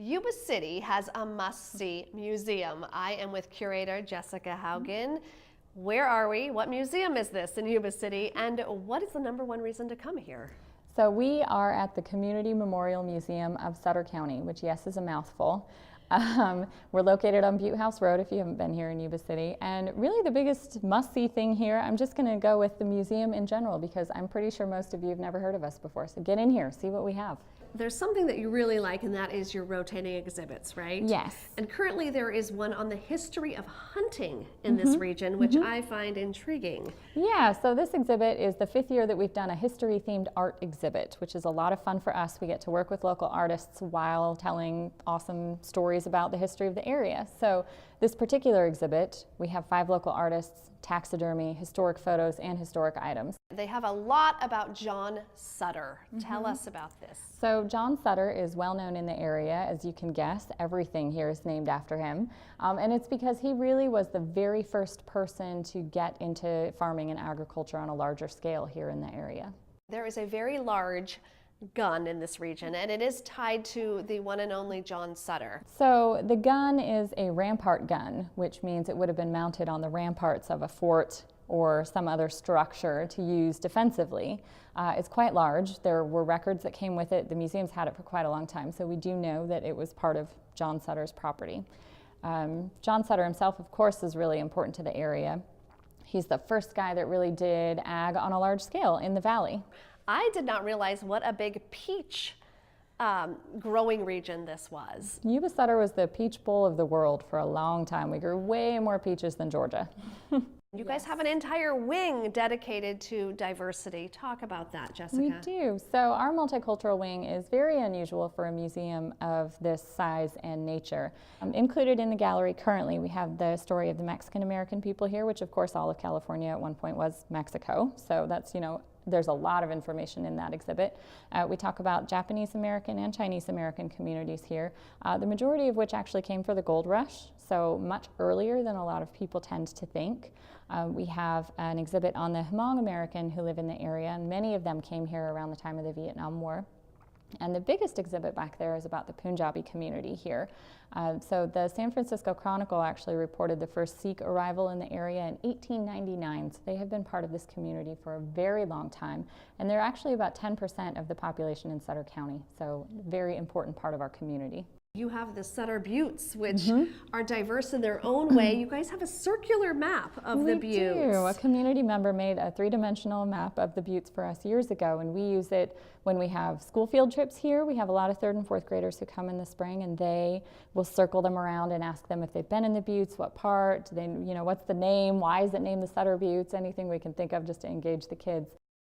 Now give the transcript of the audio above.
Yuba City has a must-see museum. I am with curator Jessica Haugen. Where are we? What museum is this in Yuba City? And what is the #1 reason to come here? So we are at the Community Memorial Museum of Sutter County, which, yes, is a mouthful. We're located on Butte House Road if you haven't been here in Yuba City. And really the biggest must-see thing here, I'm just going to go with the museum in general because I'm pretty sure most of you have never heard of us before. So get in here, see what we have. There's something that you really like, and that is your rotating exhibits, right? Yes. And currently there is one on the history of hunting in this region, which I find intriguing. Yeah, so this exhibit is the 5th year that we've done a history-themed art exhibit, which is a lot of fun for us. We get to work with local artists while telling awesome stories about the history of the area. So this particular exhibit, we have 5 local artists, taxidermy, historic photos, and historic items. They have a lot about John Sutter. Tell us about this. So John Sutter is well known in the area, as you can guess. Everything here is named after him. And it's because he really was the very first person to get into farming and agriculture on a larger scale here in the area. There is a very large gun in this region, and it is tied to the one and only John Sutter. So the gun is a rampart gun, which means it would have been mounted on the ramparts of a fort or some other structure to use defensively. It's quite large. There were records that came with it. The museum's had it for quite a long time, so we do know that it was part of John Sutter's property. John Sutter himself, of course, is really important to the area. He's the first guy that really did ag on a large scale in the valley. I did not realize what a big peach growing region this was. Yuba Sutter was the peach bowl of the world for a long time. We grew way more peaches than Georgia. You guys have an entire wing dedicated to diversity. Talk about that, Jessica. We do. So our multicultural wing is very unusual for a museum of this size and nature. Included in the gallery currently, we have the story of the Mexican American people here, which of course all of California at one point was Mexico. So that's, there's a lot of information in that exhibit. We talk about Japanese American and Chinese American communities here, the majority of which actually came for the gold rush, so much earlier than a lot of people tend to think. We have an exhibit on the Hmong American who live in the area, and many of them came here around the time of the Vietnam War. And the biggest exhibit back there is about the Punjabi community here. So the San Francisco Chronicle actually reported the first Sikh arrival in the area in 1899. So they have been part of this community for a very long time. And they're actually about 10% of the population in Sutter County. So very important part of our community. You have the Sutter Buttes, which are diverse in their own way. You guys have a circular map of the Buttes. We do. A community member made a 3-dimensional map of the Buttes for us years ago, and we use it when we have school field trips here. We have a lot of 3rd and 4th graders who come in the spring, and they will circle them around and ask them if they've been in the Buttes, what part, what's the name, why is it named the Sutter Buttes, anything we can think of just to engage the kids.